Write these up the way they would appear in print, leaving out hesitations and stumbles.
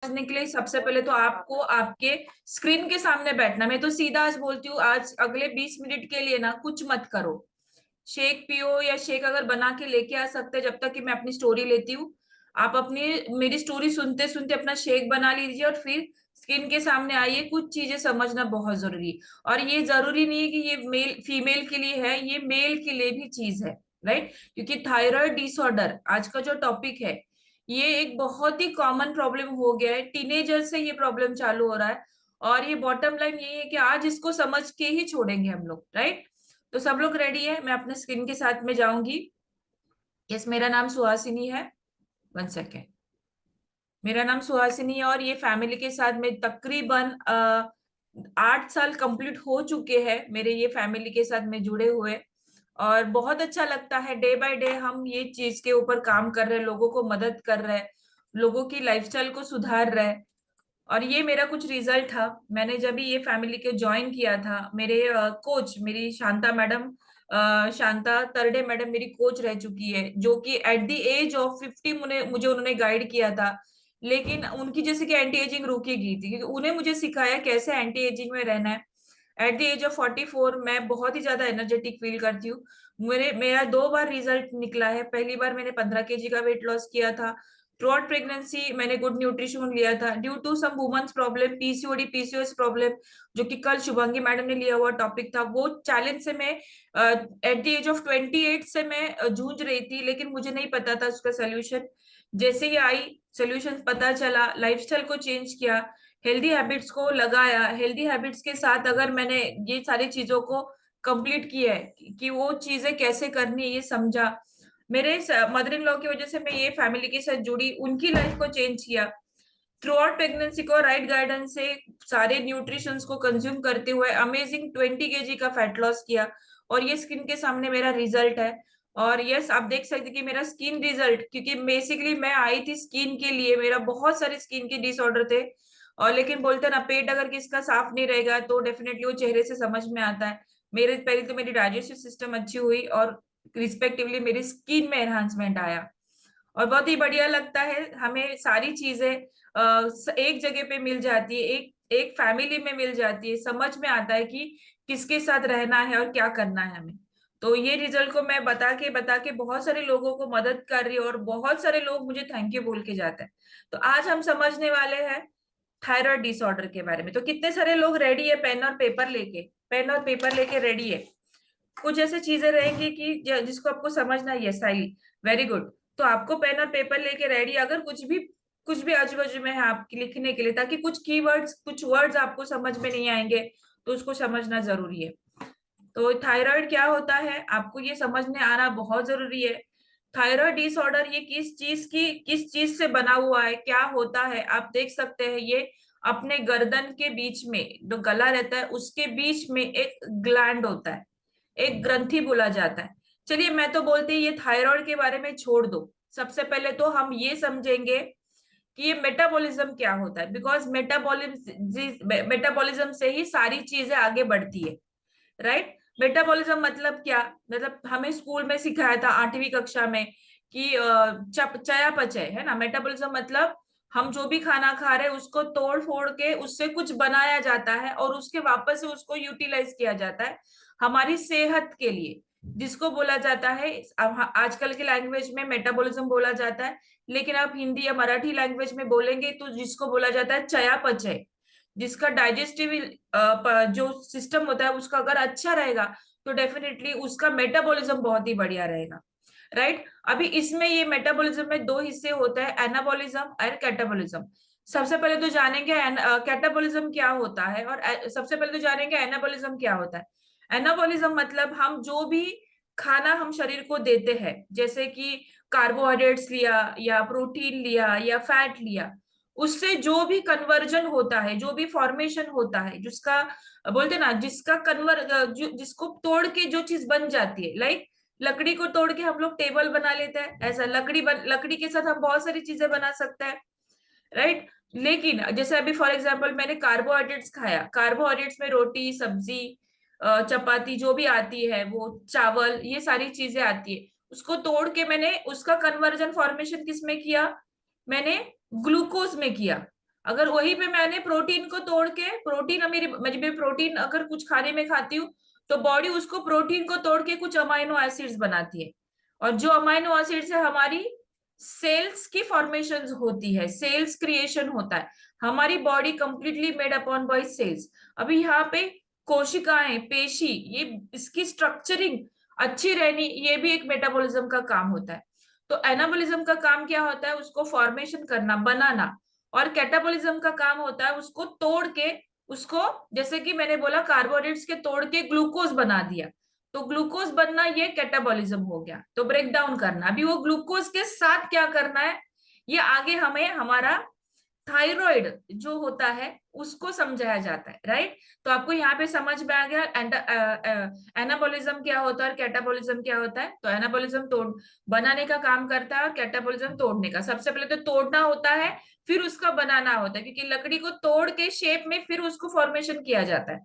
समझने के लिए सबसे पहले तो आपको आपके स्क्रीन के सामने बैठना। मैं तो सीधा आज बोलती हूँ, आज अगले 20 मिनट के लिए ना कुछ मत करो। शेक पियो या शेक अगर बना के लेके आ सकते हैं, जब तक कि मैं अपनी स्टोरी लेती हूँ, आप अपनी मेरी स्टोरी सुनते सुनते अपना शेक बना लीजिए और फिर स्क्रीन के सामने आइए। कुछ चीजें समझना बहुत जरूरी है, और ये जरूरी नहीं है कि ये मेल फीमेल के लिए है, ये मेल के लिए भी चीज है, राइट? क्योंकि थायराइड डिसऑर्डर आज का जो टॉपिक है, ये एक बहुत ही कॉमन प्रॉब्लम हो गया है। टीनेजर से ये प्रॉब्लम चालू हो रहा है, और ये बॉटम लाइन यही है कि आज इसको समझ के ही छोड़ेंगे हम लोग, राइट? तो सब लोग रेडी है? मैं अपने स्क्रीन के साथ में जाऊंगी। यस, मेरा नाम सुहासिनी है। 1 सेकेंड। मेरा नाम सुहासिनी है, और ये फैमिली के साथ में तकरीबन 8 साल कंप्लीट हो चुके हैं मेरे ये फैमिली के साथ में जुड़े हुए। और बहुत अच्छा लगता है, डे बाय डे हम ये चीज के ऊपर काम कर रहे हैं, लोगों को मदद कर रहे हैं, लोगों की लाइफस्टाइल को सुधार रहे हैं। और ये मेरा कुछ रिजल्ट था। मैंने जब भी ये फैमिली को ज्वाइन किया था, मेरे कोच मेरी शांता मैडम, शांता तरडे मैडम मेरी कोच रह चुकी है, जो कि एट द एज ऑफ 50 मुझे उन्होंने गाइड किया था। लेकिन उनकी जैसे कि एंटी एजिंग रुकी गई थी, क्योंकि उन्हें मुझे सिखाया कैसे एंटी एजिंग में रहना है। एट द एज ऑफ 44 मैं बहुत ही ज्यादा एनर्जेटिक फील करती हूँ। मेरा 2 बार रिजल्ट निकला है। पहली बार मैंने 15 kg का वेट लॉस किया था। थ्रू आउट प्रेगनेंसी मैंने गुड न्यूट्रिशन लिया था, due to some women's problem, PCOD PCOS problem, जो कि कल शुभांगी मैडम ने लिया हुआ टॉपिक था। वो चैलेंज से मैं एट द एज ऑफ 28 से मैं जूझ रही थी, लेकिन मुझे नहीं पता था उसका सोल्यूशन। जैसे ही आई, सोल्यूशन पता चला, लाइफस्टाइल को चेंज किया, हेल्दी हैबिट्स को लगाया। हेल्दी हैबिट्स के साथ अगर मैंने ये सारी चीजों को कंप्लीट किया है कि वो चीजें कैसे करनी है, ये समझा। मेरे मदर इन लॉ की वजह से मैं ये फैमिली के साथ जुड़ी, उनकी लाइफ को चेंज किया। थ्रू आउट प्रेगनेंसी को राइट गाइडेंस से सारे न्यूट्रिशंस को कंज्यूम करते हुए अमेजिंग 20 kg का फैट लॉस किया। और ये स्किन के सामने मेरा रिजल्ट है। और यस, आप देख सकते हैं कि मेरा स्किन रिजल्ट, क्योंकि बेसिकली मैं आई थी स्किन के लिए, मेरा बहुत सारे स्किन के डिसऑर्डर थे। और लेकिन बोलते हैं ना, पेट अगर किसका साफ नहीं रहेगा तो डेफिनेटली वो चेहरे से समझ में आता है। मेरे पहले तो मेरी डाइजेस्टिव सिस्टम अच्छी हुई, और रिस्पेक्टिवली मेरी स्किन में एनहांसमेंट आया। और बहुत ही बढ़िया लगता है, हमें सारी चीजें एक जगह पे मिल जाती है, एक एक फैमिली में मिल जाती है, समझ में आता है कि किसके साथ रहना है और क्या करना है हमें। तो ये रिजल्ट को मैं बता के बहुत सारे लोगों को मदद कर रही हूँ, और बहुत सारे लोग मुझे थैंक यू बोल के जाते हैं। तो आज हम समझने वाले हैं थायराइड डिसऑर्डर के बारे में। तो कितने सारे लोग रेडी है पेन और पेपर लेके? पेन और पेपर लेके रेडी है? कुछ ऐसे चीजें रहेंगी कि जिसको आपको समझना है। यस, आई, वेरी गुड। तो आपको पेन और पेपर लेके रेडी, अगर कुछ भी आजू बाजू में है आपकी लिखने के लिए, ताकि कुछ कीवर्ड्स, कुछ वर्ड्स आपको समझ में नहीं आएंगे, तो उसको समझना जरूरी है। तो थायराइड क्या होता है, आपको ये समझने आना बहुत जरूरी है। थायराइड डिसऑर्डर ये किस चीज से बना हुआ है, क्या होता है, आप देख सकते हैं। ये अपने गर्दन के बीच में जो गला रहता है, उसके बीच में एक ग्लैंड होता है, एक ग्रंथि बोला जाता है। चलिए, मैं तो बोलती हूँ ये थायराइड के बारे में छोड़ दो। सबसे पहले तो हम ये समझेंगे कि ये मेटाबॉलिज्म क्या होता है, बिकॉज मेटाबॉलिज्म से ही सारी चीजें आगे बढ़ती है, राइट? मेटाबॉलिज्म मतलब क्या? मतलब हमें स्कूल में सिखाया था 8वीं कक्षा में कि चयापचय है ना। मेटाबॉलिज्म मतलब हम जो भी खाना खा रहे हैं उसको तोड़ फोड़ के उससे कुछ बनाया जाता है, और उसके वापस से उसको यूटिलाइज किया जाता है हमारी सेहत के लिए, जिसको बोला जाता है आजकल के लैंग्वेज में मेटाबॉलिज्म बोला जाता है। लेकिन आप हिंदी या मराठी लैंग्वेज में बोलेंगे तो जिसको बोला जाता है चयापचय। जिसका डाइजेस्टिव जो सिस्टम होता है उसका अगर अच्छा रहेगा, तो डेफिनेटली उसका मेटाबॉलिज्म बहुत ही बढ़िया रहेगा, राइट? अभी इसमें ये मेटाबॉलिज्म में 2 हिस्से होते हैं, एनाबॉलिज्म और कैटाबॉलिज्म। सबसे पहले तो जानेंगे कैटाबॉलिज्म क्या होता है, और सबसे पहले तो जानेंगे एनाबॉलिज्म क्या होता है। एनाबॉलिज्म मतलब हम जो भी खाना हम शरीर को देते हैं, जैसे कि कार्बोहाइड्रेट्स लिया या प्रोटीन लिया या फैट लिया, उससे जो भी कन्वर्जन होता है, जो भी फॉर्मेशन होता है, जिसका बोलते ना, जिसको तोड़ के जो चीज बन जाती है, लाइक लकड़ी को तोड़ के हम लोग टेबल बना लेते हैं, ऐसा लकड़ी के साथ हम बहुत सारी चीजें बना सकते हैं, राइट? लेकिन जैसे अभी फॉर एग्जाम्पल मैंने कार्बोहाइड्रेट्स खाया, कार्बोहाइड्रेट्स में रोटी, सब्जी, चपाती जो भी आती है, वो चावल, ये सारी चीजें आती है, उसको तोड़ के मैंने उसका कन्वर्जन फॉर्मेशन किस में किया? मैंने ग्लूकोज में किया। अगर वहीं पे मैंने प्रोटीन को तोड़ के, प्रोटीन मेरी मैं प्रोटीन अगर कुछ खाने में खाती हूँ तो बॉडी उसको प्रोटीन को तोड़ के कुछ अमाइनो एसिड्स बनाती है, और जो अमाइनो एसिड्स है हमारी सेल्स की फॉर्मेशन होती है, सेल्स क्रिएशन होता है। हमारी body completely made upon by cells. अभी यहाँ पे कोशिकाएं, पेशी, ये इसकी स्ट्रक्चरिंग अच्छी रहनी, ये भी एक मेटाबॉलिज्म का काम होता है। तो एनाबॉलिज्म का काम क्या होता है? उसको फॉर्मेशन करना, बनाना। और कैटाबॉलिज्म का काम होता है उसको तोड़ के, उसको, जैसे कि मैंने बोला कार्बोहाइड्रेट्स के तोड़ के ग्लूकोज बना दिया, तो ग्लूकोज बनना ये कैटाबॉलिज्म हो गया। तो ब्रेक डाउन करना, अभी वो ग्लूकोज के साथ क्या करना है, ये आगे हमें हमारा थायराइड जो होता है उसको समझाया जाता है, राइट। तो आपको यहाँ पे समझ में आ गया एनाबॉलिज्म क्या होता है और कैटाबॉलिज्म क्या होता है। तो एनाबॉलिज्म तोड़ बनाने का काम करता है और कैटाबॉलिज्म तोड़ने का। सबसे पहले तो तोड़ना होता है, फिर उसका बनाना होता है, क्योंकि लकड़ी को तोड़ के शेप में फिर उसको फॉर्मेशन किया जाता है।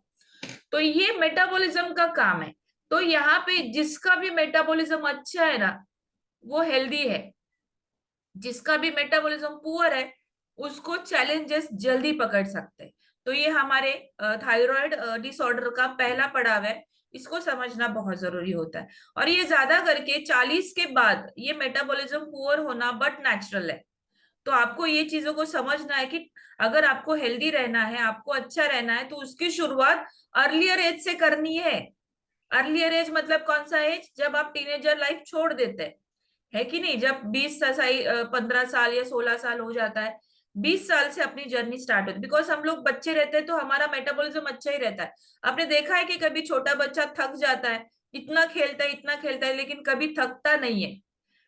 तो ये मेटाबॉलिज्म का काम है। तो यहाँ पे जिसका भी मेटाबॉलिज्म अच्छा है ना, वो हेल्दी है। जिसका भी मेटाबॉलिज्म पुअर है, उसको चैलेंजेस जल्दी पकड़ सकते हैं। तो ये हमारे थायराइड डिसऑर्डर का पहला पड़ाव है, इसको समझना बहुत जरूरी होता है। और ये ज्यादा करके 40 के बाद ये मेटाबॉलिज्म पुअर होना बट नेचुरल है। तो आपको ये चीजों को समझना है कि अगर आपको हेल्दी रहना है, आपको अच्छा रहना है, तो उसकी शुरुआत अर्लियर एज से करनी है। अर्लियर एज मतलब कौन सा एज? जब आप टीनेजर लाइफ छोड़ देते हैं, है कि नहीं, जब 15 साल या 16 साल हो जाता है, 20 साल से अपनी जर्नी स्टार्ट होती है। बिकॉज हम लोग बच्चे रहते हैं तो हमारा मेटाबॉलिज्म अच्छा ही रहता है। आपने देखा है कि कभी छोटा बच्चा थक जाता है, इतना खेलता है इतना खेलता है, लेकिन कभी थकता नहीं है,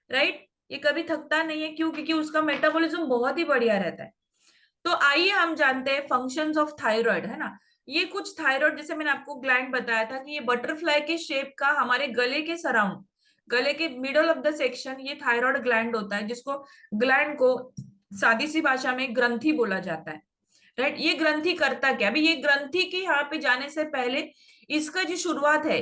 राइट। ये कभी थकता नहीं है, क्यों? क्योंकि उसका मेटाबॉलिज्म बहुत ही बढ़िया रहता है। तो आइए हम जानते हैं फंक्शंस ऑफ थायराइड, है ना। ये कुछ थायराइड, जैसे मैंने आपको ग्लैंड बताया था कि ये बटरफ्लाई के शेप का हमारे गले के सराउंड, गले के मिडल ऑफ द सेक्शन, ये थायराइड ग्लैंड होता है, जिसको ग्लैंड को सादी सी भाषा में ग्रंथि बोला जाता है, राइट। ये ग्रंथि करता क्या? अभी ये ग्रंथि के यहाँ पे जाने से पहले इसका जो शुरुआत है,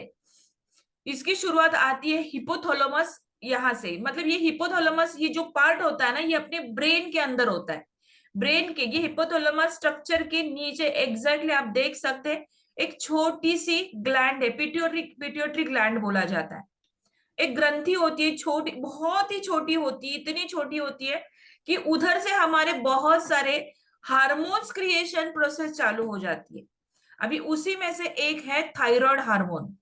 इसकी शुरुआत आती है हिपोथैलेमस यहाँ से। मतलब ये हिपोथैलेमस, ये जो पार्ट होता है ना, ये अपने ब्रेन के अंदर होता है। ब्रेन के ये हिपोथैलेमस स्ट्रक्चर के नीचे एग्जैक्टली आप देख सकते हैं, एक छोटी सी ग्लैंड है, पिट्यूटरी, पिट्यूटरी ग्लैंड बोला जाता है। एक ग्रंथि होती है, छोटी, बहुत ही छोटी होती है, इतनी छोटी होती है कि उधर से हमारे बहुत सारे हार्मोन्स क्रिएशन प्रोसेस चालू हो जाती है। अभी उसी में से एक है थायराइड हार्मोन,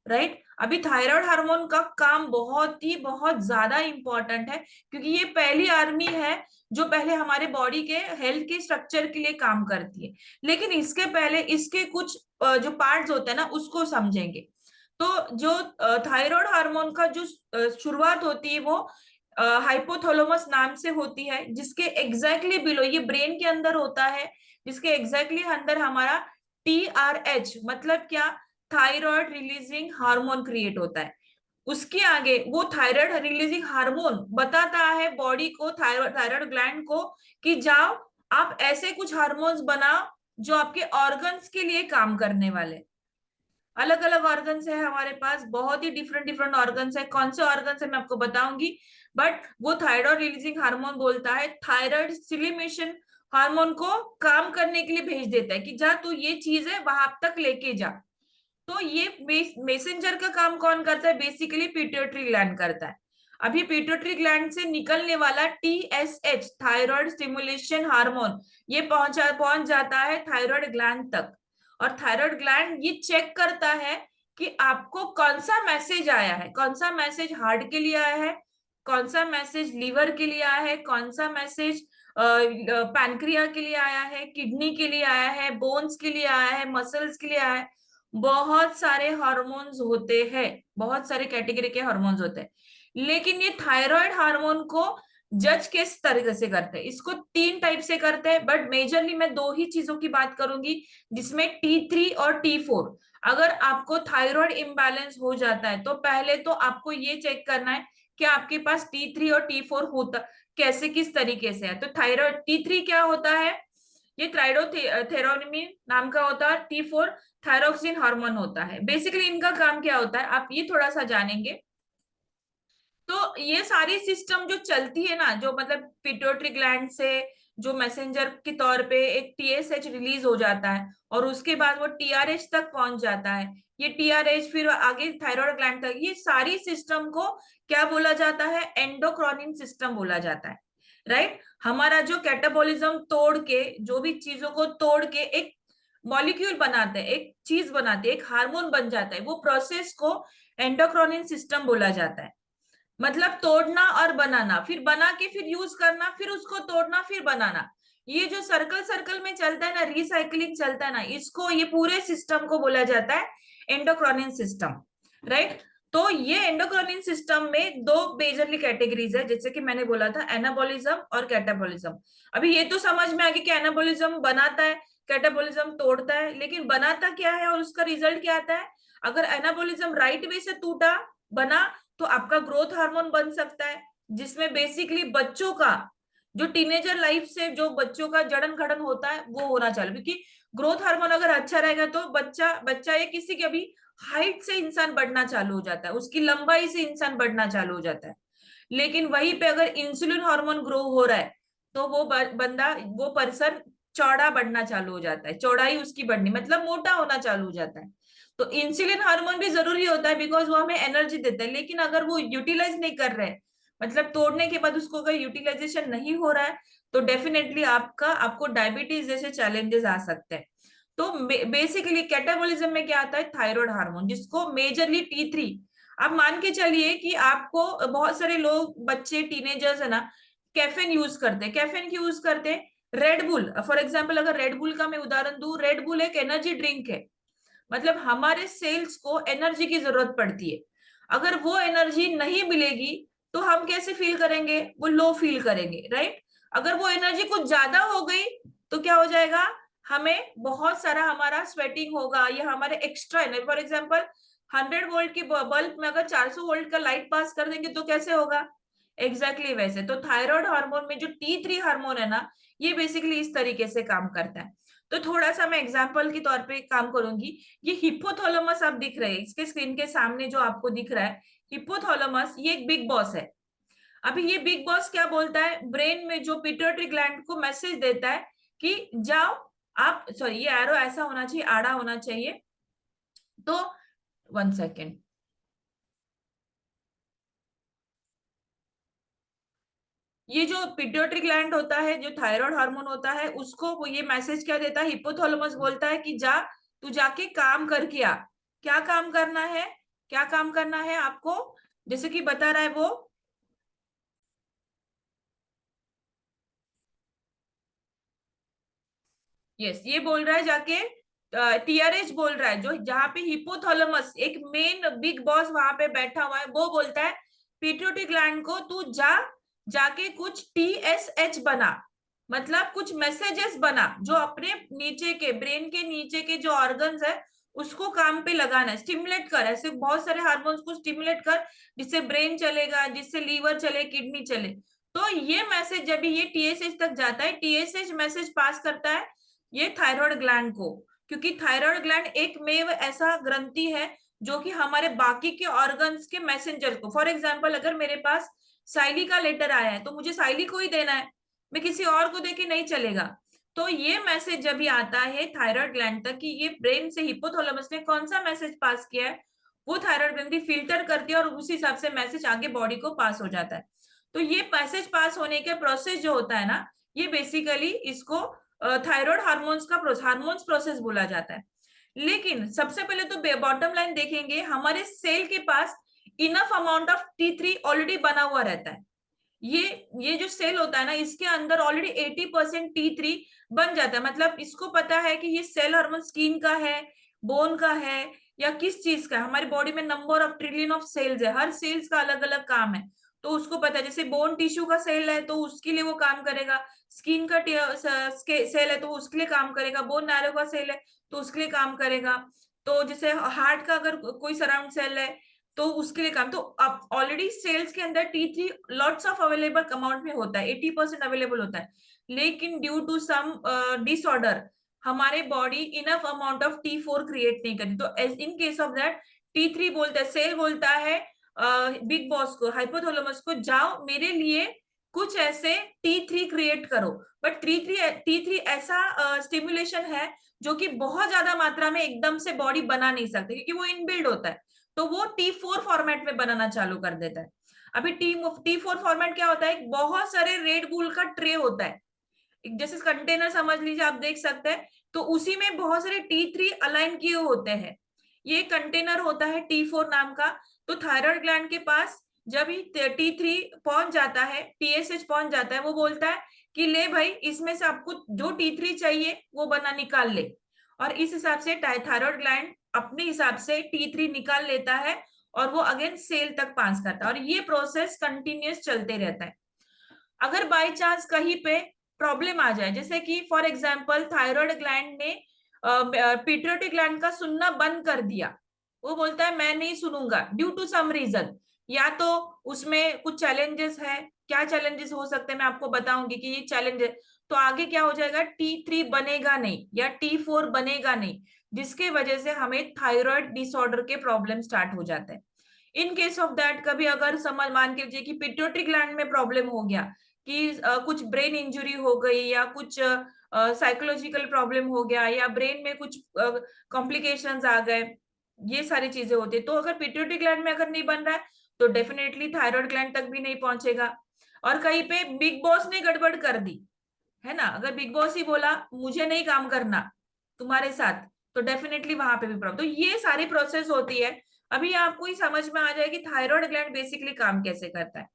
राइट। अभी थायराइड हार्मोन का काम बहुत ज्यादा इंपॉर्टेंट है, क्योंकि ये पहली आर्मी है जो पहले हमारे बॉडी के हेल्थ के स्ट्रक्चर के लिए काम करती है। लेकिन इसके पहले इसके कुछ जो पार्ट्स होते हैं ना, उसको समझेंगे। तो जो थायराइड हार्मोन का जो शुरुआत होती है, वो हाइपोथैलेमस नाम से होती है, जिसके एग्जैक्टली बिलो, ये ब्रेन के अंदर होता है, जिसके एग्जैक्टली अंदर हमारा TRH मतलब क्या, थायराइड रिलीजिंग हार्मोन क्रिएट होता है। उसके आगे वो थायराइड रिलीजिंग हार्मोन बताता है बॉडी को, थायराइड ग्लैंड को, कि जाओ आप ऐसे कुछ हार्मोन्स बनाओ जो आपके ऑर्गन्स के लिए काम करने वाले। अलग अलग ऑर्गन्स है हमारे पास, बहुत ही डिफरेंट डिफरेंट ऑर्गन्स है। कौन से ऑर्गन्स है मैं आपको बताऊंगी, बट वो थायराइड रिलीजिंग हार्मोन बोलता है, थायराइड स्टिमुलेशन हार्मोन को काम करने के लिए भेज देता है कि जा तू ये चीज है वहां तक लेके जा। तो ये मैसेंजर का काम कौन करता है? बेसिकली पिट्यूटरी ग्लैंड करता है। अभी पिट्यूटरी ग्लैंड से निकलने वाला TSH, थायराइड स्टिमुलेशन हार्मोन, ये पहुंच जाता है थायराइड ग्लैंड तक। और थायराइड ग्लैंड ये चेक करता है कि आपको कौन सा मैसेज आया है, कौन सा मैसेज हार्ट के लिए आया है, कौन सा मैसेज लीवर के लिए आया है, कौन सा मैसेज पैनक्रिया के लिए आया है, किडनी के लिए आया है, बोन्स के लिए आया है, मसल्स के लिए आया है। बहुत सारे हार्मोन्स होते हैं, बहुत सारे कैटेगरी के हार्मोन्स होते हैं। लेकिन ये थायराइड हार्मोन को जज किस तरीके से करते हैं? इसको 3 टाइप से करते हैं, बट मेजरली मैं 2 ही चीजों की बात करूंगी, जिसमें T3 और T4। अगर आपको थायराइड इम्बैलेंस हो जाता है तो पहले तो आपको ये चेक करना है कि आपके पास T3 और T4 होता कैसे, किस तरीके से है। तो थायराइड T3 क्या होता है? ये ट्राइडोथेरोनिन नाम का होता है। T4 थायरोक्सिन हार्मोन होता है। बेसिकली इनका काम क्या होता है आप ये थोड़ा सा जानेंगे। तो ये सारी सिस्टम जो चलती है ना, जो मतलब पिट्यूटरी ग्लैंड से जो मैसेंजर के तौर पे एक टीएसएच रिलीज हो जाता है और उसके बाद वो टीआरएच तक पहुंच जाता है। ये टीआरएच फिर आगे थायराइड ग्लैंड तक, ये सारी सिस्टम को क्या बोला जाता है? एंडोक्राइन सिस्टम बोला जाता है, राइट। हमारा जो कैटाबॉलिज्म तोड़ के, जो भी चीजों को तोड़ के एक मॉलिक्यूल बनाते हैं, एक चीज बनाते हैं, एक हार्मोन बन जाता है, वो प्रोसेस को एंडोक्राइन सिस्टम बोला जाता है। मतलब तोड़ना और बनाना, फिर बना के फिर यूज करना, फिर उसको तोड़ना, फिर बनाना, ये जो सर्कल सर्कल में चलता है ना, रिसाइकलिंग चलता है ना, इसको, ये पूरे सिस्टम को बोला जाता है एंडोक्राइन सिस्टम, राइट। तो ये एंडोक्राइन सिस्टम में दो मेजरली कैटेगरीज है, जैसे कि मैंने बोला था, एनाबॉलिज्म और कैटाबॉलिज्म। अभी ये तो समझ में आ गया कि एनाबॉलिज्म बनाता है, कैटाबॉलिज्म तोड़ता है, लेकिन बनाता क्या है और उसका रिजल्ट क्या आता है? अगर एनाबॉलिज्म राइट वे से टूटा, बना, तो आपका ग्रोथ हार्मोन बन सकता है, जिसमें बेसिकली बच्चों का जो टीनेजर लाइफ से जो बच्चों का जड़न घड़न होता है वो होना चाहिए, क्योंकि ग्रोथ हार्मोन अगर अच्छा रहेगा तो बच्चा बच्चा ये किसी के भी हाइट से इंसान बढ़ना चालू हो जाता है, उसकी लंबाई से इंसान बढ़ना चालू हो जाता है। लेकिन वहीं पे अगर इंसुलिन हार्मोन ग्रो हो रहा है तो वो बंदा, वो पर्सन चौड़ा बढ़ना चालू हो जाता है, चौड़ाई उसकी बढ़नी मतलब मोटा होना चालू हो जाता है। तो इंसुलिन हार्मोन भी जरूरी होता है, बिकॉज वो हमें एनर्जी देता है, लेकिन अगर वो यूटिलाइज नहीं कर रहे, मतलब तोड़ने के बाद उसको अगर यूटिलाइजेशन नहीं हो रहा है, तो डेफिनेटली आपको डायबिटीज जैसे चैलेंजेस आ सकते हैं। तो बेसिकली कैटाबॉलिज्म में क्या आता है? थायराइड हार्मोन, जिसको मेजरली T3। आप मान के चलिए कि आपको बहुत सारे लोग, बच्चे, टीनेजर्स है ना, कैफीन यूज करते हैं। कैफीन क्यों यूज करते हैं? रेड बुल, फॉर एग्जाम्पल, अगर रेड बुल का मैं उदाहरण दूं, रेड बुल एक एनर्जी ड्रिंक है, मतलब हमारे सेल्स को एनर्जी की जरूरत पड़ती है। अगर वो एनर्जी नहीं मिलेगी तो हम कैसे फील करेंगे? वो लो फील करेंगे, राइट। अगर वो एनर्जी कुछ ज्यादा हो गई तो क्या हो जाएगा? हमें बहुत सारा हमारा स्वेटिंग होगा, या हमारे extra energy, for example 100 volt की बल्ब में अगर 400 वोल्ट का लाइट पास कर देंगे तो कैसे होगा? एग्जैक्टली वैसे। तो थायराइड हार्मोन में जो T3 हार्मोन है ना, ये बेसिकली इस तरीके से काम करता है। तो थोड़ा सा मैं एग्जाम्पल के तौर पे काम करूंगी। ये हिप्पोथैलेमस आप दिख रहे हैं इसके स्क्रीन के सामने, जो आपको दिख रहा है हिप्पोथैलेमस, ये एक बिग बॉस है। अभी ये बिग बॉस क्या बोलता है? ब्रेन में जो पिट्यूटरी ग्लैंड को मैसेज देता है कि जाओ आप, सॉरी ये एरो ऐसा होना चाहिए, आड़ा होना चाहिए, तो 1 सेकेंड। ये जो पिट्यूटरी ग्लैंड होता है, जो थायराइड हार्मोन होता है, उसको वो ये मैसेज क्या देता है? हिप्पोथैलेमस बोलता है कि जा, तू जाके काम करके आ। क्या काम करना है? क्या काम करना है आपको? जैसे कि बता रहा है वो, यस, ये बोल रहा है जाके, टीआरएच बोल रहा है, जो जहां पे हिपोथैलेमस एक मेन बिग बॉस वहां पे बैठा हुआ है, वो बोलता है पिट्यूटरी ग्लैंड को, तू जा, जाके कुछ टीएसएच बना, मतलब कुछ मैसेजेस बना, जो अपने नीचे के ब्रेन के नीचे के जो ऑर्गन्स है उसको काम पे लगाना है, स्टिमुलेट कर, ऐसे बहुत सारे हार्मोन्स को स्टिमुलेट कर, जिससे ब्रेन चलेगा, जिससे लीवर चले, किडनी चले। तो ये मैसेज जब ये टीएसएच तक जाता है, टीएसएच मैसेज पास करता है ये थायराइड ग्लैंड को, क्योंकि थायराइड ग्लैंड एक मेव ऐसा ग्रंथि है जो कि हमारे बाकी के ऑर्गन्स के मैसेंजर को, फॉर एग्जाम्पल अगर मेरे पास साइली का लेटर आया है तो मुझे साइली को ही देना है, मैं किसी और को देके नहीं चलेगा। तो ये मैसेज जब भी आता है थायराइड ग्लैंड तक कि ये ब्रेन से हिप्पोथैलेमस ने कौन सा मैसेज पास किया है, वो थायराइड ग्रंथि फिल्टर करती है और उस हिसाब से मैसेज आगे बॉडी को पास हो जाता है। तो ये मैसेज पास होने के प्रोसेस जो होता है ना, ये बेसिकली इसको थायराइड हार्मोन्स का हार्मोन्स प्रोसेस बोला जाता है। लेकिन सबसे पहले तो बॉटम लाइन देखेंगे, हमारे सेल के पास enough amount of T3 already बना हुआ रहता है। ये जो सेल होता है ना, इसके अंदर ऑलरेडी 80% T3 बन जाता है, मतलब इसको पता है कि ये सेल हार्मोन स्किन का है, बोन का है, या किस चीज का है। हमारी बॉडी में number of trillion of cells है, हर सेल्स का अलग अलग काम है, तो उसको पता है। जैसे बोन टिश्यू का सेल है तो उसके लिए वो काम करेगा, स्किन का सेल है तो उसके लिए काम करेगा, बोन नैरो का सेल है तो उसके लिए काम करेगा, तो जैसे हार्ट का अगर कोई सराउंड सेल है तो उसके लिए काम। तो अब ऑलरेडी सेल्स के अंदर T3 lots of available amount में होता है, 80% अवेलेबल होता है, लेकिन ड्यू टू सम डिसऑर्डर हमारे body enough amount of T4 create नहीं करती। तो in case of that T3 बोलता है, सेल बोलता है बिग बॉस को, हाइपोथैलेमस को, जाओ मेरे लिए कुछ ऐसे T3 क्रिएट करो, बट T3 ऐसा स्टिमुलेशन है जो कि बहुत ज्यादा मात्रा में एकदम से बॉडी बना नहीं सकती, क्योंकि वो इनबिल्ड होता है, तो वो T4 फॉर्मेट में बनाना चालू कर देता है। अभी T4 फॉर्मेट क्या होता है, बहुत सारे रेड बुल का ट्रे होता है, जैसे कंटेनर समझ लीजिए, आप देख सकते हैं, तो उसी में बहुत सारे T3 अलाइन किए होते हैं। ये कंटेनर होता है T4 नाम का। तो थायराइड ग्लैंड के पास जब ही T3 पहुंच जाता है, TSH पहुंच जाता है, वो बोलता है कि ले भाई, इसमें से आपको जो T3 चाहिए वो बना निकाल ले, और इस हिसाब से थायराइड ग्लैंड अपने हिसाब से T3 निकाल लेता है, और वो अगेन सेल तक पास करता है, और ये प्रोसेस कंटिन्यूस चलते रहता है। अगर बाय चांस कहीं पे प्रॉब्लम आ जाए, जैसे कि फॉर एग्जांपल थायराइड ग्लैंड ने पिट्यूटरी ग्लैंड का सुनना बंद कर दिया, वो बोलता है मैं नहीं सुनूंगा ड्यू टू सम रीजन, या तो उसमें कुछ चैलेंजेस है, क्या चैलेंजेस हो सकते हैं मैं आपको बताऊंगी कि ये चैलेंज है, तो आगे क्या हो जाएगा, T3 बनेगा नहीं या T4 बनेगा नहीं, जिसके वजह से हमें थायराइड डिसऑर्डर के प्रॉब्लम स्टार्ट हो जाते हैं। इन केस ऑफ दैट, कभी अगर समझ मान के कि पिट्यूटरी ग्लैंड में प्रॉब्लम हो गया, कि कुछ ब्रेन इंजुरी हो गई, या कुछ साइकोलॉजिकल प्रॉब्लम हो गया, या ब्रेन में कुछ कॉम्प्लिकेशंस आ गए, ये सारी चीजें होती है, तो अगर पिट्यूटरी ग्लैंड में अगर नहीं बन रहा है, तो डेफिनेटली थायराइड ग्लैंड तक भी नहीं पहुंचेगा। और कहीं पे बिग बॉस ने गड़बड़ कर दी है ना, अगर बिग बॉस ही बोला मुझे नहीं काम करना तुम्हारे साथ, तो डेफिनेटली वहां पे भी प्रॉब्लम, तो ये सारी प्रोसेस होती है। अभी आपको ही समझ में आ जाए कि थायराइड ग्लैंड बेसिकली काम कैसे करता है।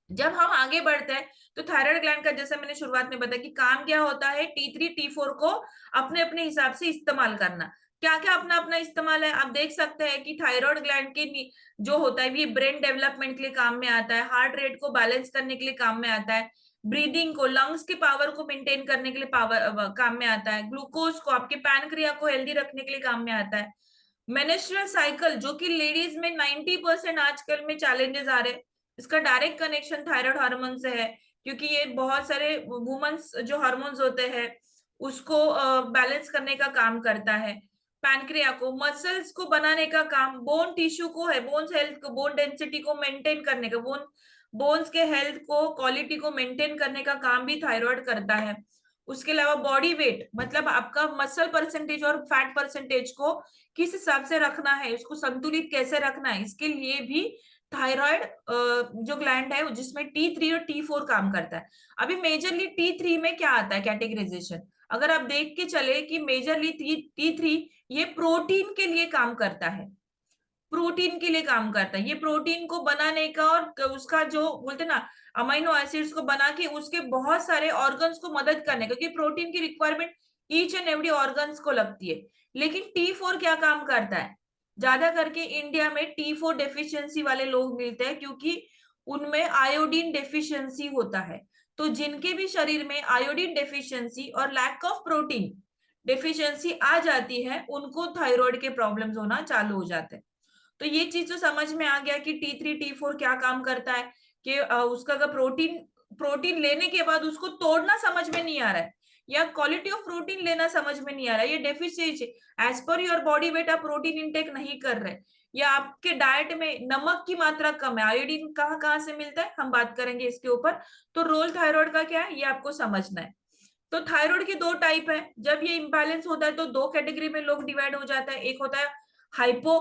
जब हम आगे बढ़ते हैं, तो थायराइड ग्लैंड का, जैसे मैंने शुरुआत में बताया कि काम क्या होता है, T3 T4 को अपने अपने हिसाब से इस्तेमाल करना। क्या क्या अपना अपना इस्तेमाल है, आप देख सकते हैं कि थायराइड ग्लैंड के जो होता है, ये ब्रेन डेवलपमेंट के लिए काम में आता है, हार्ट रेट को बैलेंस करने के लिए काम में आता है, ब्रीदिंग को, लंग्स की पावर को मेंटेन करने के लिए पावर काम में आता है, ग्लूकोज को, आपके पैनक्रिया को हेल्दी रखने के लिए काम में आता है, मेनेस्ट्रुअल साइकिल, जो कि लेडीज में 90% आजकल में चैलेंजेस आ रहे हैं, इसका डायरेक्ट कनेक्शन थायराइड हार्मोन से है, क्योंकि ये बहुत सारे वुमेन्स जो हार्मोन्स होते हैं उसको बैलेंस करने का काम करता है, पैनक्रिया को, मसल्स को बनाने का काम, बोन टिश्यू को है, बोन्स हेल्थ को, बोन डेंसिटी को मेंटेन करने का, बोन्स के हेल्थ को, क्वालिटी को मेंटेन करने का काम भी थायराइड करता है। उसके अलावा बॉडी वेट, मतलब आपका मसल परसेंटेज और फैट परसेंटेज को किस हिसाब से रखना है, उसको संतुलित कैसे रखना है, इसके लिए भी थायराइड जो ग्लैंड है जिसमें T3 और T4 काम करता है। अभी मेजरली T3 में क्या आता है कैटेगराइजेशन, अगर आप देख के चले कि मेजरली T3 ये प्रोटीन के लिए काम करता है, प्रोटीन के लिए काम करता है, ये प्रोटीन को बनाने का और उसका जो बोलते हैं ना अमाइनो एसिड्स को बना के उसके बहुत सारे ऑर्गन्स को मदद करने का, क्योंकि प्रोटीन की requirement each and every organs को लगती है। लेकिन T4 क्या काम करता है, ज्यादा करके इंडिया में T4 डेफिशिएंसी वाले लोग मिलते हैं, क्योंकि उनमें आयोडीन डेफिशिएंसी होता है। तो जिनके भी शरीर में आयोडीन डेफिशिएंसी और लैक ऑफ प्रोटीन डेफिशिएंसी आ जाती है, उनको थायराइड के प्रॉब्लम्स होना चालू हो जाते हैं। तो ये चीज तो समझ में आ गया कि T3 T4 क्या काम करता है, कि उसका अगर प्रोटीन प्रोटीन लेने के बाद उसको तोड़ना समझ में नहीं आ रहा है, या क्वालिटी ऑफ प्रोटीन लेना समझ में नहीं आ रहा है, ये deficiency, as per your body weight आप प्रोटीन इंटेक नहीं कर रहे, या आपके डाइट में नमक की मात्रा कम है, आयोडीन कहाँ कहाँ से मिलता है हम बात करेंगे इसके ऊपर। तो रोल थायराइड का क्या है ये आपको समझना है। तो थायराइड के दो टाइप है, जब ये इम्बैलेंस होता है तो दो कैटेगरी में लोग डिवाइड हो जाता है, एक होता है हाइपो,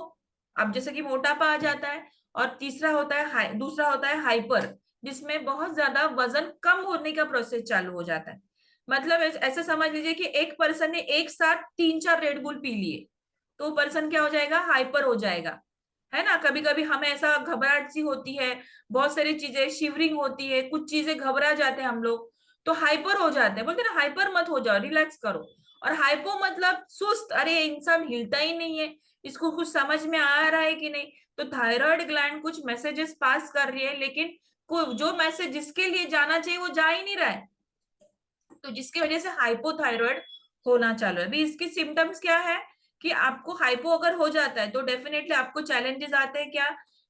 अब जैसे कि मोटापा आ जाता है, और तीसरा होता है दूसरा होता है हाइपर, जिसमें बहुत ज्यादा वजन कम होने का प्रोसेस चालू हो जाता है। मतलब ऐसे समझ लीजिए कि एक पर्सन ने एक साथ 3-4 रेडबुल पी लिए, तो पर्सन क्या हो जाएगा, हाइपर हो जाएगा, है ना। कभी कभी हमें ऐसा घबराहट सी होती है, बहुत सारी चीजें शिवरिंग होती है, कुछ चीजें घबरा जाते हैं हम लोग, तो हाइपर हो जाते हैं, बोलते हैं ना हाइपर मत हो जाओ, रिलैक्स करो। और हाइपो मतलब सुस्त, अरे इंसान हिलता ही नहीं है, इसको कुछ समझ में आ रहा है कि नहीं, तो थायराइड ग्लैंड कुछ मैसेजेस पास कर रही है, लेकिन जो मैसेज जिसके लिए जाना चाहिए वो जा ही नहीं रहा है, तो जिसकी वजह से हाइपोथायराइड होना चालू है। अभी इसके सिम्टम्स क्या है, कि आपको हाइपो अगर हो जाता है तो डेफिनेटली आपको चैलेंजेस आते हैं, क्या,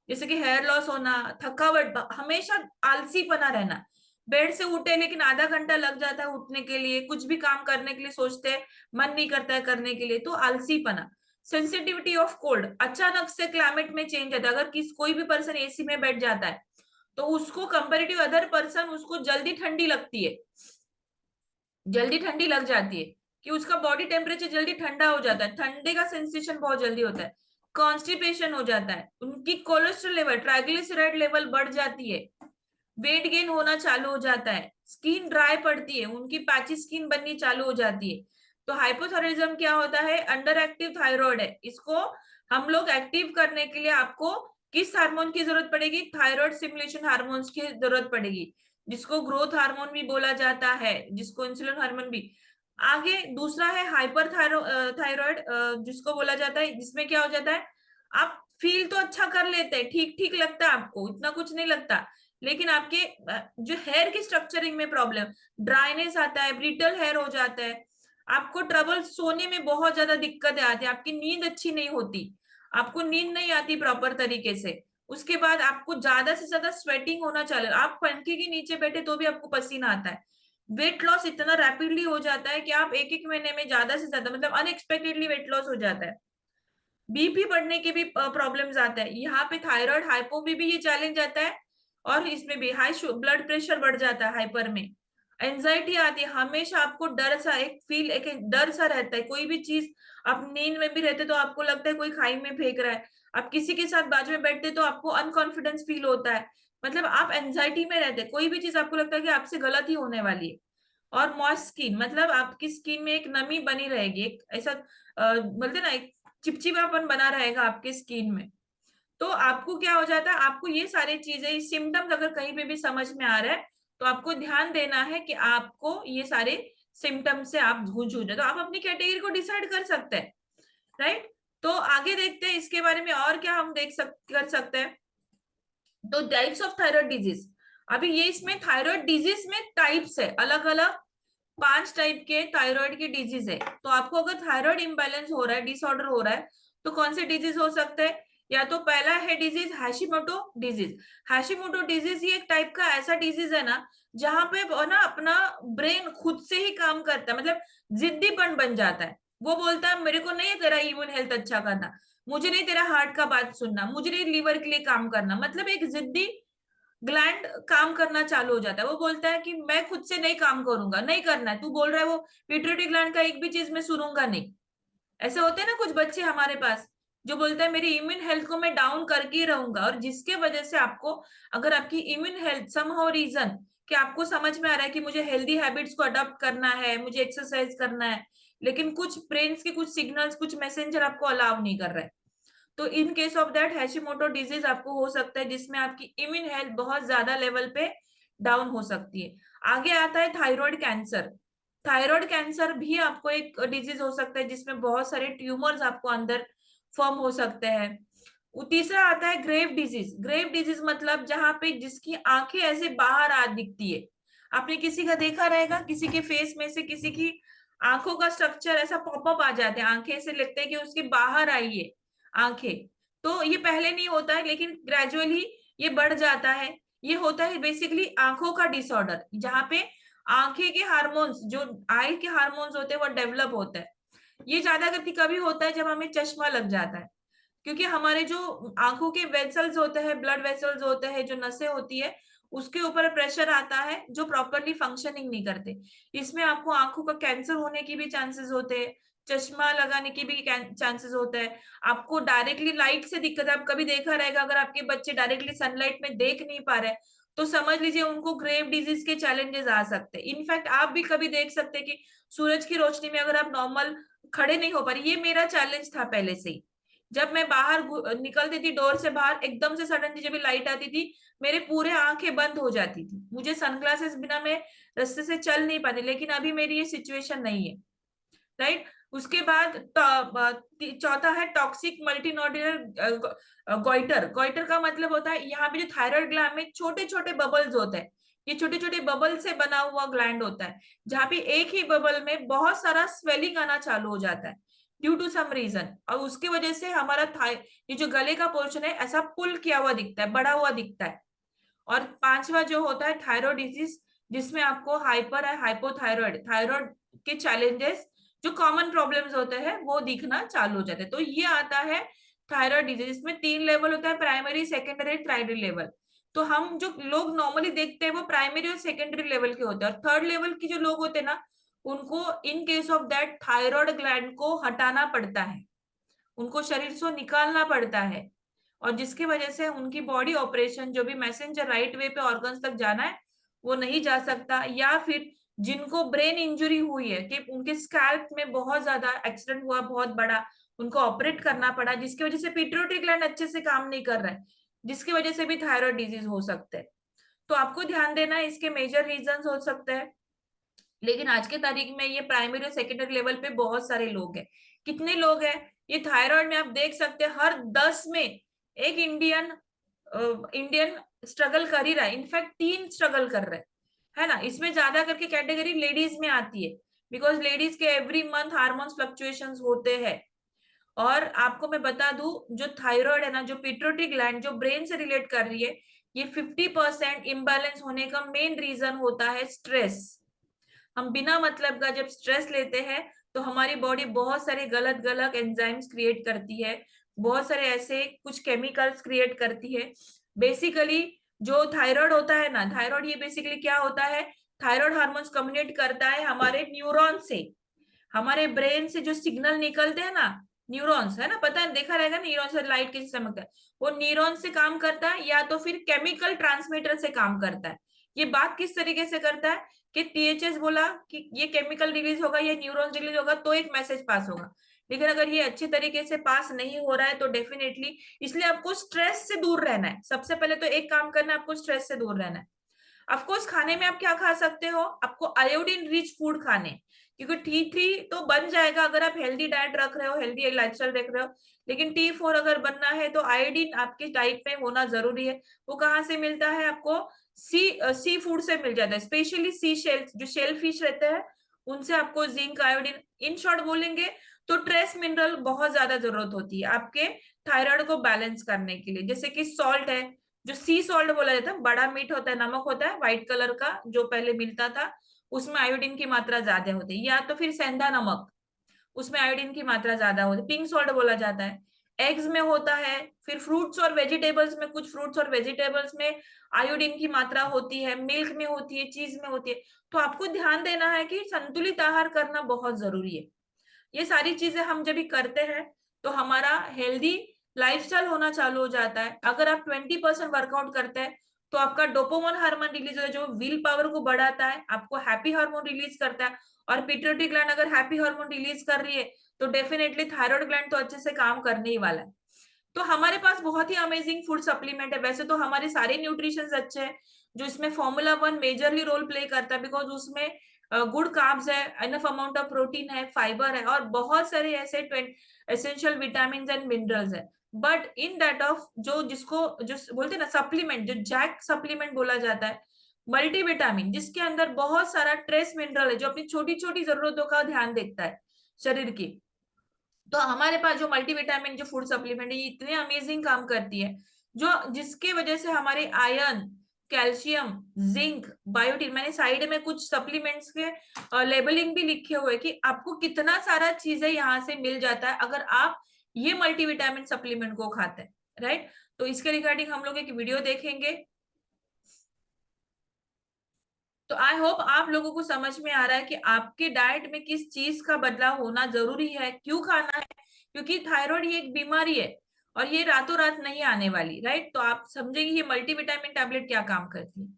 जैसे कि हेयर लॉस होना, थकावट, हमेशा आलसीपना रहना, बेड से उठे लेकिन आधा घंटा लग जाता है उठने के लिए, कुछ भी काम करने के लिए सोचते हैं मन नहीं करता है करने के लिए, तो आलसीपना, सेंसिटिविटी ऑफ कोल्ड, अचानक से क्लाइमेट में चेंज आता है, अगर कोई भी पर्सन एसी में बैठ जाता है तो उसको कंपेरेटिव अदर पर्सन उसको जल्दी ठंडी लगती है, जल्दी ठंडी लग जाती है, कि उसका बॉडी टेम्परेचर जल्दी ठंडा हो जाता है, ठंडे का सेंसेशन बहुत जल्दी होता है, कॉन्स्टिपेशन हो जाता है, उनकी कोलेस्ट्रॉल लेवल, ट्राइग्लिसराइड लेवल बढ़ जाती है, वेट गेन होना चालू हो जाता है, स्किन ड्राई पड़ती है, उनकी पैची स्किन बननी चालू हो जाती है। तो हाइपोथायरॉयडिज्म क्या होता है? अंडर एक्टिव थायराइड है। इसको हम लोग एक्टिव करने के लिए आपको किस हार्मोन की जरूरत पड़ेगी? थायराइड स्टिमुलेशन हार्मोन्स की जरूरत पड़ेगी, जिसको ग्रोथ हार्मोन भी बोला जाता है, जिसको इंसुलिन हार्मोन भी। आगे दूसरा है हाइपर थायराइड, जिसको बोला जाता है, जिसमें क्या हो जाता है, आप फील तो अच्छा कर लेते हैं, ठीक ठीक लगता है आपको, इतना कुछ नहीं लगता, लेकिन आपके जो हेयर की स्ट्रक्चरिंग में प्रॉब्लम, ड्राइनेस आता है, ब्रिटल हेयर हो जाता है, आपको ट्रबल, सोने में बहुत ज्यादा दिक्कतें आती है, आपकी नींद अच्छी नहीं होती, आपको नींद नहीं आती प्रॉपर तरीके से। उसके बाद आपको ज्यादा से ज्यादा स्वेटिंग होना चालू, आप पंखे के नीचे बैठे तो भी आपको पसीना आता है, वेट लॉस इतना रैपिडली हो जाता है कि आप एक एक महीने में ज्यादा से ज्यादा, मतलब अनएक्सपेक्टेडली वेट लॉस हो जाता है, बीपी बढ़ने के भी प्रॉब्लम्स आते हैं, यहाँ पे थायराइड हाइपो में भी ये चैलेंज आता है, और इसमें भी हाई ब्लड प्रेशर बढ़ जाता है हाइपर में, एंजाइटी आती है, हमेशा आपको डर सा, एक डर सा रहता है, कोई भी चीज, आप नींद में भी रहते तो आपको लगता है कोई खाई में फेंक रहा है, आप किसी के साथ बाजू में बैठते तो आपको अनकॉन्फिडेंस फील होता है, मतलब आप एंजाइटी में रहते, कोई भी चीज आपको लगता है कि आपसे गलत ही होने वाली है। और मॉइस्ट स्किन, मतलब आपकी स्किन में एक नमी बनी रहेगी, एक ऐसा बोलते ना, एक चिपचिपापन बना रहेगा आपके स्किन में। तो आपको क्या हो जाता है, आपको ये सारी चीजें, सिम्टम्स अगर कहीं पे भी समझ में आ रहा है, तो आपको ध्यान देना है कि आपको ये सारे सिम्टम्स से आप जूझ रहे, तो आप अपनी कैटेगरी को डिसाइड कर सकते हैं, राइट। तो आगे देखते हैं इसके बारे में और क्या हम कर सकते हैं। तो टाइप्स ऑफ थायराइड डिजीज, अभी ये इसमें थायराइड डिजीज में टाइप्स है, अलग अलग 5 टाइप के थायराइड की डिजीज है। तो आपको अगर थायराइड इम्बैलेंस हो रहा है, डिसऑर्डर हो रहा है, तो कौन से डिजीज हो सकते हैं? या तो पहला है डिजीज हैशिमोटो डिजीज। हैशिमोटो डिजीज ये एक टाइप का ऐसा डिजीज है ना, जहां पे ना अपना ब्रेन खुद से ही काम करता है, मतलब जिद्दीपन बन जाता है, वो बोलता है मेरे को नहीं है तेरा इम्यून हेल्थ अच्छा करना, मुझे नहीं तेरा हार्ट का बात सुनना, मुझे नहीं लीवर के लिए काम करना, मतलब एक जिद्दी ग्लैंड काम करना चालू हो जाता है, वो बोलता है कि मैं खुद से नहीं काम करूंगा, नहीं करना है, तू बोल रहा है वो पिट्यूटरी ग्लैंड का एक भी चीज मैं सुनूंगा नहीं। ऐसे होते हैं ना कुछ बच्चे हमारे पास, जो बोलते हैं मेरी इम्यून हेल्थ को मैं डाउन करके ही रहूंगा, और जिसके वजह से आपको, अगर आपकी इम्यून हेल्थ समहाउ रीजन कि आपको समझ में आ रहा है कि मुझे हेल्दी हैबिट्स को अडॉप्ट करना है, मुझे एक्सरसाइज करना है, लेकिन कुछ ब्रेन्स के कुछ सिग्नल्स, कुछ मैसेंजर आपको अलाउ नहीं कर रहे हैं, तो in case of that Hashimoto disease आपको हो सकता है, जिसमें आपकी इम्यून हेल्थ बहुत ज्यादा लेवल पे डाउन हो सकती है। आगे आता है थायराइड कैंसर। थायराइड कैंसर भी आपको एक डिजीज हो सकता है, जिसमें बहुत सारे ट्यूमर्स आपको अंदर फॉर्म हो सकते हैं। तीसरा आता है ग्रेव डिजीज। ग्रेव डिजीज मतलब जहां पे जिसकी आंखें ऐसे बाहर आ दिखती है, आपने किसी का देखा रहेगा, किसी के फेस में से किसी की आंखों का स्ट्रक्चर ऐसा पॉपअप आ जाते हैं, आंखें ऐसे लगते हैं कि उसके बाहर आई है आंखें। तो ये पहले नहीं होता है, लेकिन ग्रेजुअली ये बढ़ जाता है। ये होता है बेसिकली आंखों का डिसऑर्डर, जहाँ पे आंखें के हार्मोन्स, जो आई के हार्मोन्स होते हैं, वो डेवलप होता है। ये ज्यादा कभी होता है जब हमें चश्मा लग जाता है, क्योंकि हमारे जो आंखों के वेसल्स होते हैं, ब्लड वेसल्स होते हैं, जो नसें होती है, उसके ऊपर प्रेशर आता है, जो प्रॉपरली फंक्शनिंग नहीं करते। इसमें आपको आंखों का कैंसर होने की भी चांसेस होते हैं, चश्मा लगाने की भी चांसेस होता है, आपको डायरेक्टली लाइट से दिक्कत है। आप कभी देखा रहेगा, अगर आपके बच्चे डायरेक्टली सनलाइट में देख नहीं पा रहे, तो समझ लीजिए उनको ग्रेव डिजीज के चैलेंजेस आ सकते हैं। इनफैक्ट आप भी कभी देख सकते हैं कि सूरज की रोशनी में अगर आप नॉर्मल खड़े नहीं हो पा रहे, ये मेरा चैलेंज था पहले से ही। जब मैं बाहर निकलती थी डोर से बाहर, एकदम से सडनली जब लाइट आती थी, मेरे पूरे आंखें बंद हो जाती थी, मुझे सनग्लासेस बिना मैं रास्ते से चल नहीं पाती, लेकिन अभी मेरी ये सिचुएशन नहीं है, राइट। उसके बाद चौथा है टॉक्सिक मल्टीनोड्यूलर गॉइटर। गॉइटर का मतलब होता है, यहाँ पे जो थायराइड ग्लैंड में छोटे छोटे बबल्स होते हैं, ये छोटे छोटे बबल से बना हुआ ग्लैंड होता है, जहाँ पे एक ही बबल में बहुत सारा स्वेलिंग आना चालू हो जाता है ड्यू टू सम रीजन, और उसकी वजह से हमारा थाई, ये जो गले का पोर्शन है ऐसा पुल किया हुआ दिखता है, बड़ा हुआ दिखता है। और पांचवा जो होता है थायराइड डिजीज, जिसमें आपको हाइपर है हाइपोथायराइड, थायराइड के चैलेंजेस, जो कॉमन प्रॉब्लम्स होते हैं, वो दिखना चालू हो जाते हैं। तो ये आता है थायराइड डिजीज। इसमें 3 लेवल होता है, प्राइमरी, सेकेंडरी, थर्ड लेवल। तो हम जो लोग नॉर्मली देखते हैं वो प्राइमरी और सेकेंडरी लेवल के होते हैं, और थर्ड लेवल की जो लोग होते हैं ना, उनको इन case of that thyroid gland को हटाना पड़ता है, उनको शरीर से निकालना पड़ता है, और जिसकी वजह से उनकी बॉडी ऑपरेशन जो भी मैसेंजर राइट वे पे ऑर्गन्स तक जाना है वो नहीं जा सकता। या फिर जिनको ब्रेन इंजरी हुई है कि उनके स्कैल्प में बहुत ज्यादा एक्सीडेंट हुआ, बहुत बड़ा, उनको ऑपरेट करना पड़ा, जिसकी वजह से पिट्यूटरी ग्लैंड अच्छे से काम नहीं कर रहा है, जिसकी वजह से भी थायराइड डिजीज हो सकते हैं। तो आपको ध्यान देना है, इसके मेजर रीजंस हो सकते हैं। लेकिन आज के तारीख में ये प्राइमरी और सेकेंडरी लेवल पे बहुत सारे लोग हैं। कितने लोग हैं ये थायराइड में, आप देख सकते हैं हर 10 में एक इंडियन इंडियन स्ट्रगल कर ही रहा है, इनफैक्ट 3 स्ट्रगल कर रहे हैं, है ना। इसमें ज्यादा करके कैटेगरी लेडीज में आती है, बिकॉज लेडीज के एवरी मंथ हार्मोन्स फ्लक्चुएशंस होते हैं। और आपको मैं बता दूं, जो थायराइड है ना, जो पिट्यूटरी ग्लैंड जो ब्रेन से रिलेट कर रही है, ये 50% इम्बैलेंस होने का मेन रीजन होता है स्ट्रेस। हम बिना मतलब का जब स्ट्रेस लेते हैं तो हमारी बॉडी बहुत सारे गलत गलत एंजाइम्स क्रिएट करती है, बहुत सारे ऐसे कुछ केमिकल्स क्रिएट करती है। बेसिकली जो थायराइड होता है ना, थायराइड ये बेसिकली क्या होता है, थायराइड हार्मोन्स कम्युनिकेट करता है हमारे न्यूरॉन से, हमारे ब्रेन से जो सिग्नल निकलते हैं ना, न्यूरॉन्स, है ना, पता है, देखा रहेगा न्यूरॉन से लाइट कैसे चमकता है, वो न्यूरॉन से काम करता है या तो फिर केमिकल ट्रांसमीटर से काम करता है। ये बात किस तरीके से करता है कि टीएचएस बोला कि ये केमिकल रिलीज होगा, ये न्यूरॉन रिलीज होगा तो एक मैसेज पास होगा। लेकिन अगर ये अच्छी तरीके से पास नहीं हो रहा है तो डेफिनेटली, इसलिए आपको स्ट्रेस से दूर रहना है। सबसे पहले तो एक काम करना है, आपको स्ट्रेस से दूर रहना है। ऑफकोर्स खाने में आप क्या खा सकते हो, आपको आयोडीन रिच फूड खाने, क्योंकि T3 तो बन जाएगा अगर आप हेल्दी डाइट रख रहे हो, हेल्दी लाइफस्टाइल रख रहे हो, लेकिन T4 अगर बनना है तो आयोडीन आपके डाइट में होना जरूरी है। वो कहाँ से मिलता है आपको, सी फूड से मिल जाता है, स्पेशली सी शेल, जो शेल फिश रहते हैं उनसे आपको जिंक, आयोडीन, इन शॉर्ट बोलेंगे तो ट्रेस मिनरल बहुत ज्यादा जरूरत होती है आपके थायराइड को बैलेंस करने के लिए। जैसे कि सॉल्ट है, जो सी सॉल्ट बोला जाता है, बड़ा मीट होता है, नमक होता है व्हाइट कलर का जो पहले मिलता था, उसमें आयोडीन की मात्रा ज्यादा होती है। या तो फिर सेंधा नमक, उसमें आयोडीन की मात्रा ज्यादा होती है, पिंक सॉल्ट बोला जाता है। एग्स में होता है, फिर फ्रूट्स और वेजिटेबल्स में, कुछ फ्रूट्स और वेजिटेबल्स में आयोडीन की मात्रा होती है, मिल्क में होती है, चीज में होती है। तो आपको ध्यान देना है कि संतुलित आहार करना बहुत जरूरी है। ये सारी चीजें हम जब भी करते हैं तो हमारा हेल्दी लाइफस्टाइल होना चालू हो जाता है। अगर आप 20% वर्कआउट करते हैं तो आपका डोपामाइन हार्मोन रिलीज होता है जो विल पावर को बढ़ाता है, आपको हैप्पी हार्मोन रिलीज करता है। और पिट्यूटरी ग्लैंड अगर हैप्पी हार्मोन रिलीज कर रही है तो डेफिनेटली थायराइड ग्लैंड तो अच्छे से काम करने ही वाला है। तो हमारे पास बहुत ही अमेजिंग फूड सप्लीमेंट है। वैसे तो हमारे सारे न्यूट्रिशन अच्छे हैं, जो इसमें Formula 1 मेजरली रोल प्ले करता है, बिकॉज उसमें गुड कार्ब्स है, इनफ अमाउंट ऑफ प्रोटीन है, फाइबर है, और बहुत सारे ऐसे एसेंशियल विटामिन एंड मिनरल्स है। बट इन दैट ऑफ जो जिसको जो बोलते हैं ना सप्लीमेंट, जो जैक सप्लीमेंट बोला जाता है, मल्टीविटामिन, जिसके अंदर बहुत सारा ट्रेस मिनरल है जो अपनी छोटी छोटी जरूरतों का ध्यान देखता है शरीर की। तो हमारे पास जो मल्टीविटामिन जो फूड सप्लीमेंट है ये इतने अमेजिंग काम करती है, जो जिसके वजह से हमारे आयरन, कैल्शियम, जिंक, बायोटिन, मैंने साइड में कुछ सप्लीमेंट्स के लेबलिंग भी लिखे हुए कि आपको कितना सारा चीजें यहाँ से मिल जाता है अगर आप ये मल्टीविटामिन सप्लीमेंट को खाते हैं, राइट। तो इसके रिगार्डिंग हम लोग एक वीडियो देखेंगे। तो आई होप आप लोगों को समझ में आ रहा है कि आपके डाइट में किस चीज का बदलाव होना जरूरी है, क्यों खाना है, क्योंकि थायराइड ये एक बीमारी है और ये रातों रात नहीं आने वाली, राइट। तो आप समझेंगे ये मल्टीविटामिन टैबलेट क्या काम करती है।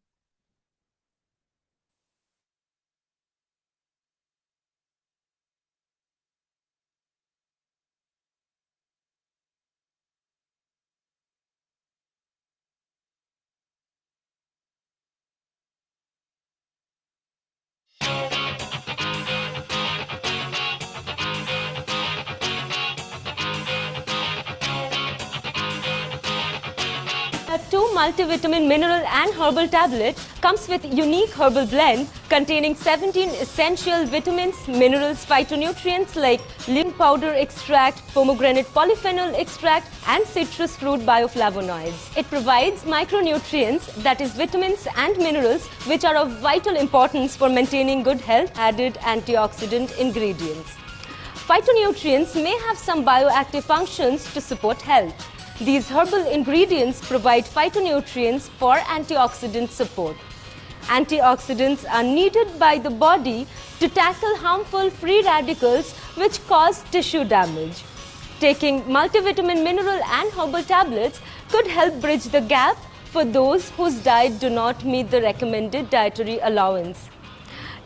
Two multivitamin mineral and herbal tablet comes with unique herbal blend containing 17 essential vitamins, minerals, phytonutrients like lim powder extract, pomegranate polyphenol extract and citrus fruit bioflavonoids. It provides micronutrients, that is vitamins and minerals, which are of vital importance for maintaining good health, added antioxidant ingredients. Phytonutrients may have some bioactive functions to support health. These herbal ingredients provide phytonutrients for antioxidant support. Antioxidants are needed by the body to tackle harmful free radicals which cause tissue damage. Taking multivitamin, mineral and herbal tablets could help bridge the gap for those whose diet do not meet the recommended dietary allowance.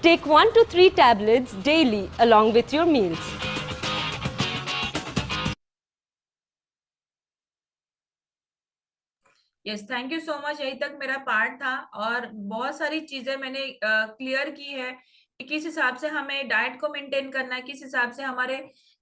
Take 1 to 3 tablets daily along with your meals. Yes, thank you so much. यही तक मेरा part था और बहुत सारी चीजें मैंने clear की है कि किस हिसाब से हमें डाइट को मेंटेन करना है, किस हिसाब से हमारे,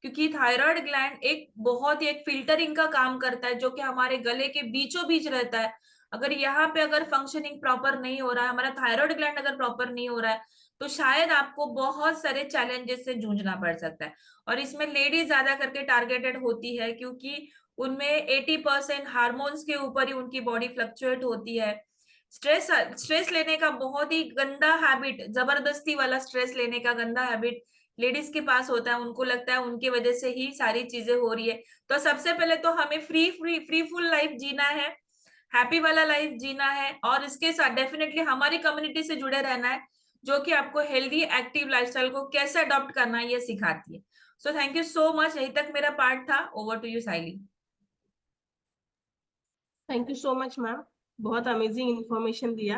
क्योंकि थायराइड ग्लैंड एक बहुत ही एक फिल्टरिंग का काम करता है जो कि हमारे गले के बीचों बीच रहता है। अगर यहाँ पे अगर फंक्शनिंग प्रॉपर नहीं हो रहा है, हमारा थायराइड ग्लैंड अगर प्रॉपर नहीं हो रहा है, तो शायद आपको बहुत सारे चैलेंजेस से जूझना पड़ सकता है। और इसमें लेडीज ज्यादा करके टारगेटेड होती है क्योंकि उनमें 80% हार्मोन्स के ऊपर ही उनकी बॉडी फ्लक्चुएट होती है। स्ट्रेस लेने का बहुत ही गंदा हैबिट, जबरदस्ती वाला स्ट्रेस लेने का गंदा हैबिट लेडीज के पास होता है। उनको लगता है उनकी वजह से ही सारी चीजें हो रही है। तो सबसे पहले तो हमें फ्री फुल लाइफ जीना है, हैप्पी वाला लाइफ जीना है, और इसके साथ डेफिनेटली हमारी कम्युनिटी से जुड़े रहना है जो कि आपको हेल्दी एक्टिव लाइफस्टाइल को कैसे अडॉप्ट करना है ये सिखाती है। So thank you so much. यही तक मेरा पार्ट था। Over to you Saili. Thank you so much ma'am, बहुत अमेजिंग इंफॉर्मेशन दिया।